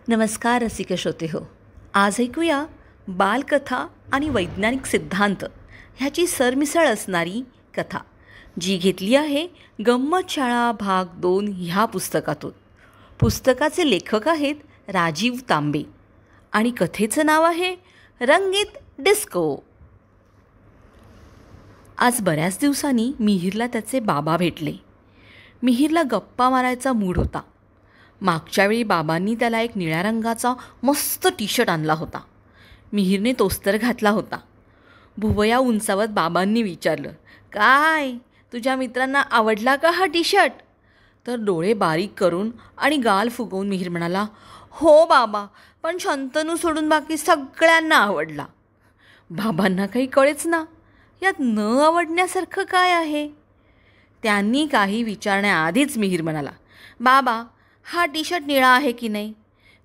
नमस्कार रसिक श्रोते हो. आज ऐकूया बालकथा आणि वैज्ञानिक सिद्धांत ह्याची सरमिसळ असणारी कथा, जी घेतली आहे गंमत शाळा भाग 2 ह्या पुस्तकातून. पुस्तकाचे लेखक आहेत राजीव तांबे आणि कथेचं नाव आहे रंगीत डिस्को. आज बऱ्याच दिवसांनी मिहीरला त्याचे बाबा भेटले. मिहीरला गप्पा मारायचा मूड होता. मागच्या वेळी बाबांनी त्याला एक निळ्या रंगाचा मस्त टी शर्ट आणला होता. मिहीरने तोच तर घातला होता. भुवया उंचावत बाबांनी विचारलं, काय तुझ्या मित्रांना आवडला का हा टी शर्ट? तर डोळे बारीक करून आणि गाल फुगवून मिहीर म्हणाला, हो बाबा, पण शंतनू सोडून बाकी सगळ्यांना आवडला. बाबांना काही कळेच ना, यात न आवडण्यासारखं काय आहे. त्यांनी काही विचारण्याआधीच मिहीर म्हणाला, बाबा, हा टी शर्ट निळा आहे की नाही?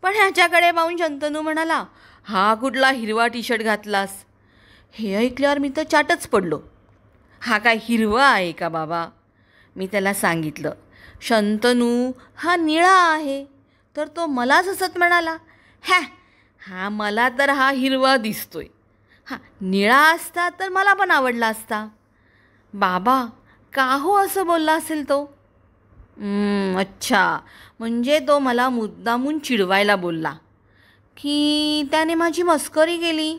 पण ह्याच्याकडे पाहून शंतनू म्हणाला, हा कुठला हिरवा टी शर्ट घातलास? हे ऐकल्यावर मी तर चाटच पडलो. हा काय हिरवा आहे का बाबा? मी त्याला सांगितलं, शंतनू हा निळा आहे. तर तो मलाच हसत म्हणाला, हा मला तर हा हिरवा दिसतोय. हा निळा असता तर मला पण आवडला असता. बाबा, का हो असं बोलला असेल तो? अच्छा, म्हणजे तो मला मुद्दामून चिडवायला बोलला की त्याने माझी मस्करी केली.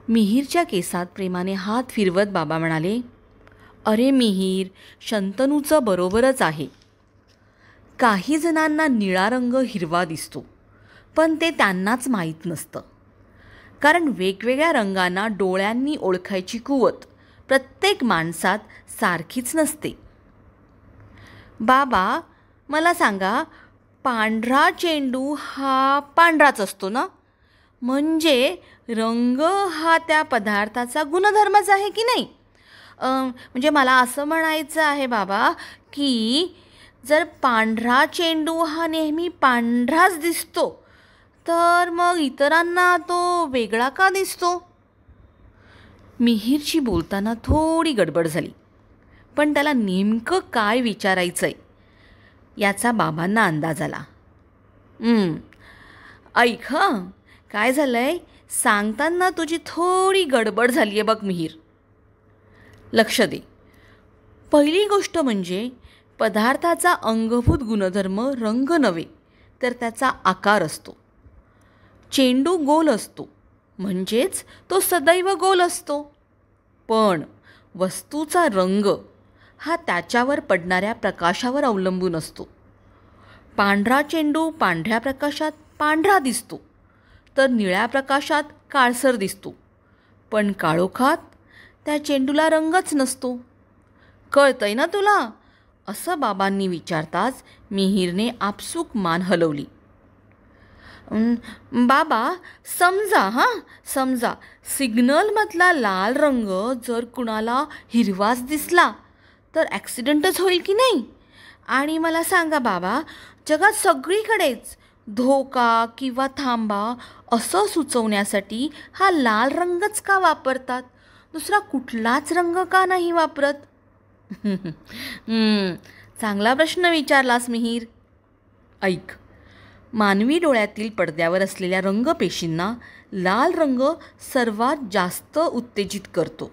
मिहीरच्या केसात प्रेमाने हात फिरवत बाबा म्हणाले, अरे मिहीर, शंतनूचं बरोबरच आहे. काही जणांना निळा रंग हिरवा दिसतो, पण ते त्यांनाच माहीत नसतं. कारण वेगवेगळ्या रंगांना डोळ्यांनी ओळखायची कुवत प्रत्येक माणसात सारखीच नसते. बाबा, मला सांगा, पांढरा चेंडू हा पांढराच असतो ना? म्हणजे रंग हा त्या पदार्थाचा गुणधर्मच आहे की नाही? म्हणजे मला असं म्हणायचं आहे बाबा, की जर पांढरा चेंडू हा नेहमी पांढराच दिसतो, तर मग इतरांना तो वेगळा का दिसतो? मिहीरची बोलताना थोडी गडबड झाली, पण त्याला नेमकं काय विचारायचं आहे याचा बाबांना अंदाज आला. ऐक हं, काय झालं आहे सांगताना तुझी थोडी गडबड झाली आहे बघ मिहीर. लक्ष दे. पहिली गोष्ट म्हणजे पदार्थाचा अंगभूत गुणधर्म रंग नव्हे, तर त्याचा आकार असतो. चेंडू गोल असतो, म्हणजेच तो सदैव गोल असतो. पण वस्तूचा रंग हा त्याच्यावर पडणाऱ्या प्रकाशावर अवलंबून असतो. पांढरा चेंडू पांढऱ्या प्रकाशात पांढरा दिसतो, तर निळ्या प्रकाशात काळसर दिसतो. पण काळोखात त्या चेंडूला रंगच नसतो. कळतंय ना तुला? असं बाबांनी विचारताच मिहीरने आपसूक मान हलवली. बाबा, समजा सिग्नलमधला लाल रंग जर कुणाला हिरवाच दिसला तर ॲक्सिडेंटच होईल की नाही? आणि मला सांगा बाबा, जगात सगळीकडेच धोका किंवा थांबा असं सुचवण्यासाठी हा लाल रंगच का वापरतात? दुसरा कुठलाच रंग का नाही वापरत? चांगला प्रश्न विचारलास मिहीर. ऐक, मानवी डोळ्यातील पडद्यावर असलेल्या रंगपेशींना लाल रंग सर्वात जास्त उत्तेजित करतो.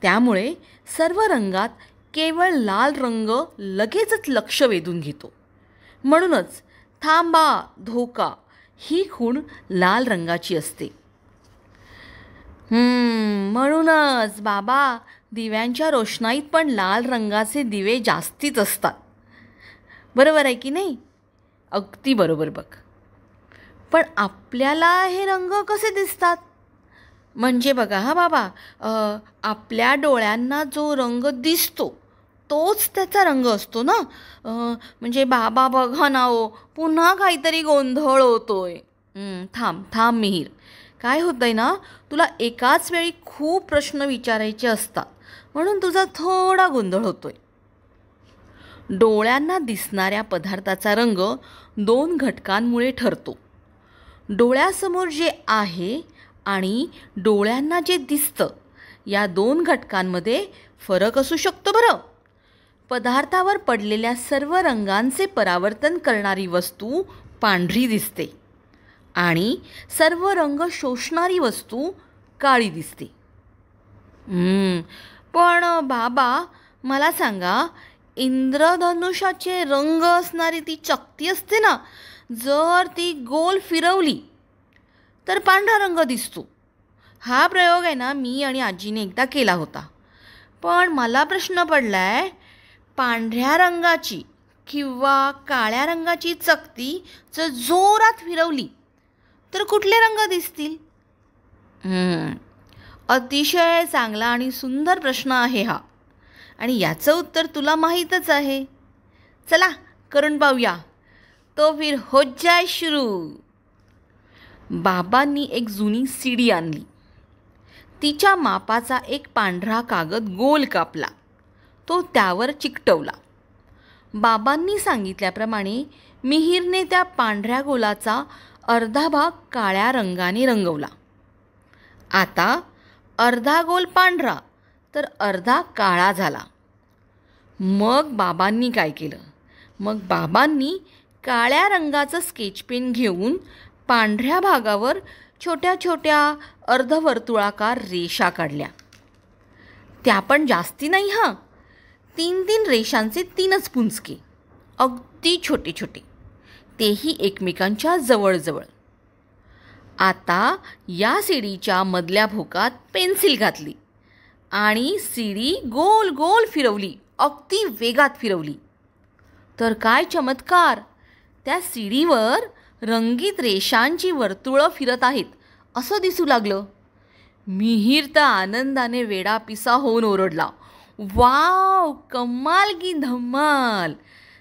त्यामुळे सर्व रंगात केवळ लाल रंग लगेचच लक्ष वेधून घेतो. म्हणूनच थांबा, धोका ही खूण लाल रंगाची असते. म्हणूनच बाबा, दिव्यांच्या रोषणाईत पण लाल रंगाचे दिवे जास्तीच असतात. बरोबर आहे की नाही? अगदी बरोबर बघ. पण आपल्याला हे रंग कसे दिसतात? म्हणजे बघा हा बाबा, आपल्या डोळ्यांना जो रंग दिसतो तोच त्याचा रंग असतो ना. म्हणजे बाबा बघा ना हो, पुन्हा काहीतरी गोंधळ होतोय. थांब मिहीर. काय होतंय ना, तुला एकाच वेळी खूप प्रश्न विचारायचे असतात, म्हणून तुझा थोडा गोंधळ होतोय. डोळ्यांना दिसणाऱ्या पदार्थाचा रंग 2 घटकांमुळे ठरतो. डोळ्यासमोर जे आहे आणि डोळ्यांना जे दिसतं, या 2 घटकांमध्ये फरक असू शकतो बरं. पदार्थावर पडलेल्या सर्व रंगांचे परावर्तन करणारी वस्तू पांढरी दिसते आणि सर्व रंग शोषणारी वस्तू काळी दिसते. पण बाबा, मला सांगा, इंद्रधनुष्याचे रंग असणारी ती चकती असते ना, जर ती गोल फिरवली तर पांढरा रंग दिसतो. हा प्रयोग आहे ना, मी आणि आजीने एकदा केला होता. पण मला प्रश्न पडला आहे, पांढऱ्या रंगाची किंवा काळ्या रंगाची चकती जर जोरात फिरवली तर कुठले रंग दिसतील? अतिशय चांगला आणि सुंदर प्रश्न आहे हा, आणि याचं उत्तर तुला माहीतच आहे. चला करून पाहूया. तो फिर हो जाय शुरू. बाबांनी एक जुनी सीडी आणली. तिच्या मापाचा एक पांढरा कागद गोल कापला. तो त्यावर चिकटवला. बाबांनी सांगितल्याप्रमाणे मिहीरने त्या पांढऱ्या गोलाचा अर्धा भाग काळ्या रंगाने रंगवला. आता अर्धा गोल पांढरा तर अर्धा काळा झाला. मग बाबांनी काय केलं? मग बाबांनी काळ्या रंगाचं स्केच पेन घेऊन पांढऱ्या भागावर छोट्या छोट्या अर्धवर्तुळाकार रेषा काढल्या. त्या पण जास्ती नाही हां, 3-3 रेषांचे 3च पुंजके, अगदी छोटे छोटे, तेही एकमेकांच्या जवळजवळ. आता या सीडीच्या मधल्या भोकात पेन्सिल घातली आणि सीडी गोल गोल फिरवली, अगदी वेगात फिरवली. तर काय चमत्कार! त्या सीडीवर रंगीत रेषांची वर्तुळं फिरत आहेत असं दिसू लागलं. मिहीर तर आनंदाने वेडापिसा होऊन ओरडला, वाव, कमाल की धमाल!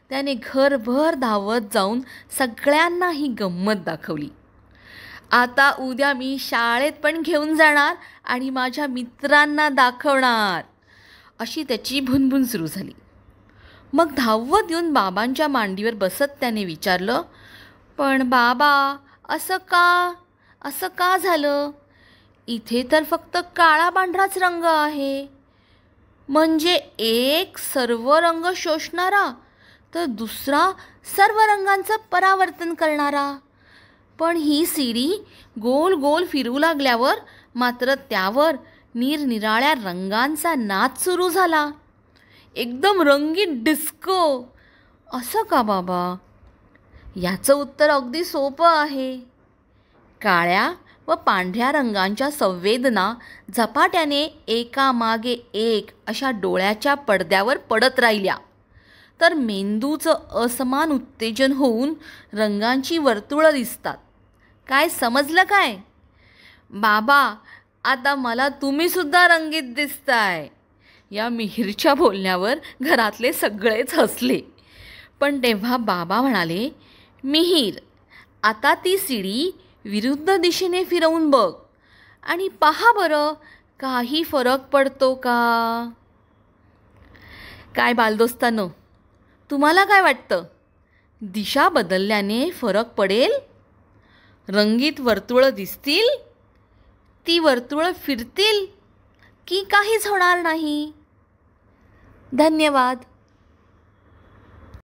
त्याने घरभर धावत जाऊन सगळ्यांना ही गंमत दाखवली. आता उद्या मी शाळेत पण घेऊन जाणार आणि माझ्या मित्रांना दाखवणार, अशी त्याची भुणभुण सुरू झाली. मग धावत येऊन बाबांच्या मांडीवर बसत त्याने विचारलं, पण बाबा, असं का झालं? इथे तर फक्त काळा पांढराच रंग आहे. म्हणजे एक सर्व रंग शोषणारा तर दुसरा सर्व रंगांचं परावर्तन करणारा. पण ही सीडी गोल गोल फिरू लागल्यावर मात्र त्यावर निरनिराळ्या रंगांचा नाच सुरू झाला. एकदम रंगीत डिस्को. असं का बाबा? याचं उत्तर अगदी सोपं आहे. काळ्या व पांढऱ्या रंगांच्या संवेदना झपाट्याने एकामागे एक अशा डोळ्याच्या पडद्यावर पडत राहिल्या तर मेंदूचं असमान उत्तेजन होऊन रंगांची वर्तुळं दिसतात. काय समजलं काय? बाबा, आता मला तुम्हीसुद्धा रंगीत दिसताय. या मिहीरच्या बोलण्यावर घरातले सगळेच हसले. पण तेव्हा बाबा म्हणाले, मिहीर, आता ती सीडी विरुद्ध दिशेने फिरवून बघ आणि पहा बरं काही फरक पडतो का? काय बालदोस्तांनो, तुम्हाला काय वाटतं? दिशा बदलल्याने फरक पडेल? रंगीत वर्तुळं दिसतील? ती वर्तुळं फिरतील की काहीच होणार नाही? धन्यवाद.